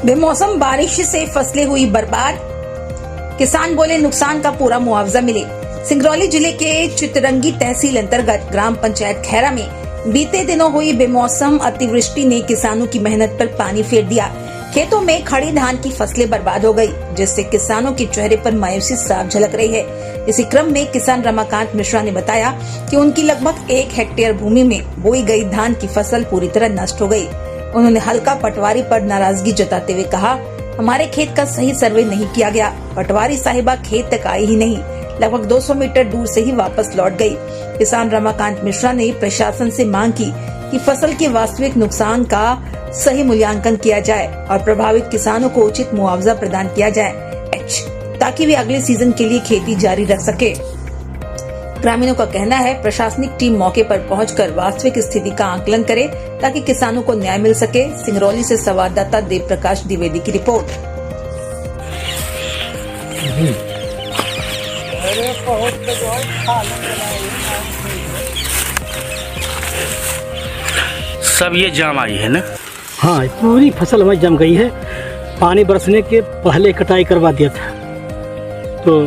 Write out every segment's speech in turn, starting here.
बेमौसम बारिश से फसलें हुई बर्बाद, किसान बोले नुकसान का पूरा मुआवजा मिले। सिंगरौली जिले के चितरंगी तहसील अंतर्गत ग्राम पंचायत खैरा में बीते दिनों हुई बेमौसम अतिवृष्टि ने किसानों की मेहनत पर पानी फेर दिया। खेतों में खड़ी धान की फसलें बर्बाद हो गई, जिससे किसानों के चेहरे पर मायूसी साफ झलक रही है। इसी क्रम में किसान रमाकांत मिश्रा ने बताया कि उनकी लगभग 1 हेक्टेयर भूमि में बोई गई धान की फसल पूरी तरह नष्ट हो गई। उन्होंने हल्का पटवारी पर नाराजगी जताते हुए कहा, हमारे खेत का सही सर्वे नहीं किया गया। पटवारी साहिबा खेत तक आई ही नहीं, लगभग 200 मीटर दूर से ही वापस लौट गई। किसान रमाकांत मिश्रा ने प्रशासन से मांग की कि फसल के वास्तविक नुकसान का सही मूल्यांकन किया जाए और प्रभावित किसानों को उचित मुआवजा प्रदान किया जाए, ताकि वे अगले सीजन के लिए खेती जारी रख सके। ग्रामीणों का कहना है प्रशासनिक टीम मौके पर पहुंचकर वास्तविक स्थिति का आकलन करे, ताकि किसानों को न्याय मिल सके। सिंगरौली से संवाददाता देव प्रकाश द्विवेदी की रिपोर्ट। सब ये जाम आई है ना? हाँ, पूरी फसल हमारी जम गई है। पानी बरसने के पहले कटाई करवा दिया था, तो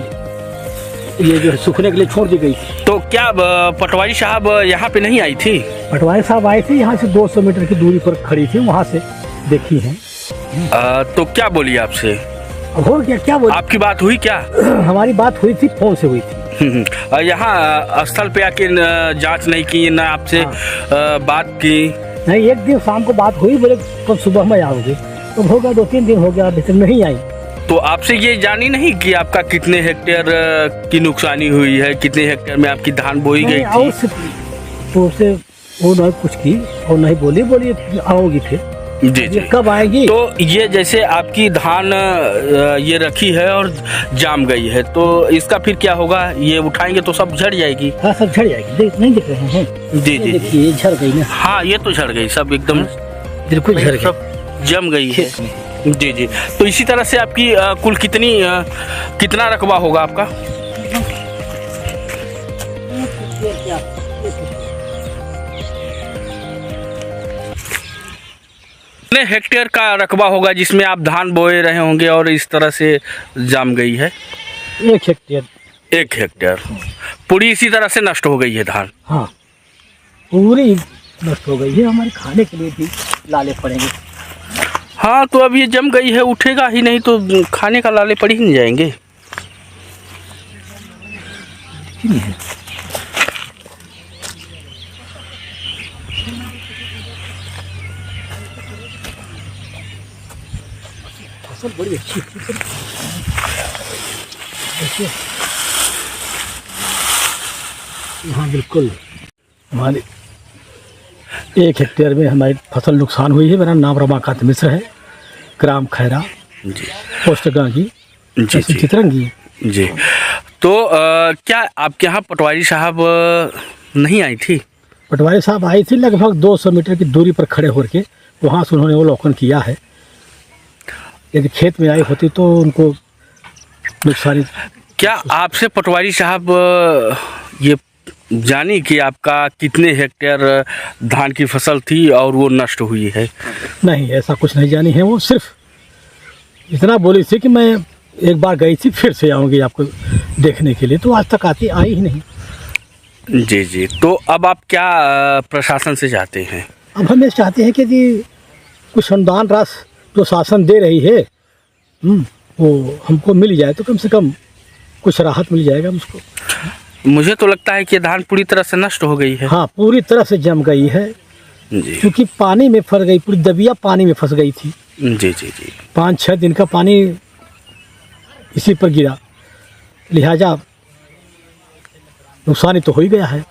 ये जो है सूखने के लिए छोड़ दी गई थी। तो क्या पटवारी साहब यहाँ पे नहीं आई थी? पटवारी साहब आए थे, यहाँ से 200 मीटर की दूरी पर खड़ी थी, वहाँ से देखी है। तो क्या बोली आपसे? हो क्या बोली? आपकी बात हुई क्या? हमारी बात हुई थी, फोन से हुई थी। यहाँ स्थल पे आके जांच नहीं की, न आपसे बात की? नहीं, एक दिन शाम को बात हुई, बोले कल सुबह में आओगे, तो हो गया 2-3 दिन हो गया, अभी तक नहीं आई। तो आपसे ये जानी नहीं कि आपका कितने हेक्टेयर की नुकसानी हुई है, कितने हेक्टेयर में आपकी धान बोई गई थी? उससे वो नहीं कुछ की और नहीं बोली आओगी फिर। जी। कब आएगी? तो ये जैसे आपकी धान ये रखी है और जाम गई है, तो इसका फिर क्या होगा? ये उठाएंगे तो सब झड़ जाएगी। हाँ, सब झड़ जाएगी। नहीं दिख रहे हैं? जी। ये झड़ गई ना। हाँ, ये तो झड़ गई सब, एकदम बिल्कुल झड़ गई, सब जम गई है। जी। तो इसी तरह से आपकी कुल कितना रकबा होगा आपका? कितने हेक्टेयर का रकबा होगा जिसमें आप धान बोए रहे होंगे और इस तरह से जाम गई है? 1 हेक्टेयर। 1 हेक्टेयर पूरी इसी तरह से नष्ट हो गई है धान? हाँ, पूरी नष्ट हो गई है। हमारे खाने के लिए भी लाले पड़ेंगे। हाँ, तो अब ये जम गई है, उठेगा ही नहीं तो खाने का लाले पड़ ही नहीं जाएंगे। फसल बड़ी अच्छी है। हाँ, बिल्कुल। हमारे 1 हेक्टेयर में हमारी फसल नुकसान हुई है। मेरा नाम रमाकांत मिश्र है, ग्राम खैरा, पोस्ट गांगी, चितरंगी। जी। तो क्या आपके यहाँ पटवारी साहब नहीं आई थी? पटवारी साहब आई थी, लगभग 200 मीटर की दूरी पर खड़े होकर, वहाँ से उन्होंने अवलोकन किया है। यदि खेत में आई होती तो उनको नुकसान। क्या आपसे पटवारी साहब ये जानी कि आपका कितने हेक्टेयर धान की फसल थी और वो नष्ट हुई है? नहीं, ऐसा कुछ नहीं जानी है। वो सिर्फ इतना बोली थी कि मैं एक बार गई थी, फिर से आऊँगी आपको देखने के लिए, तो आज तक आई ही नहीं। जी। तो अब आप क्या प्रशासन से चाहते हैं? अब हम ये चाहते हैं कि यदि कुछ अनुदान राशि जो शासन दे रही है वो हमको मिल जाए, तो कम से कम कुछ राहत मिल जाएगा मुझको। मुझे तो लगता है कि धान पूरी तरह से नष्ट हो गई है। हाँ, पूरी तरह से जम गई है जी, क्योंकि पानी में फंस गई, पूरी दबिया पानी में फंस गई थी। जी। 5-6 दिन का पानी इसी पर गिरा, लिहाजा नुकसान तो हो ही गया है।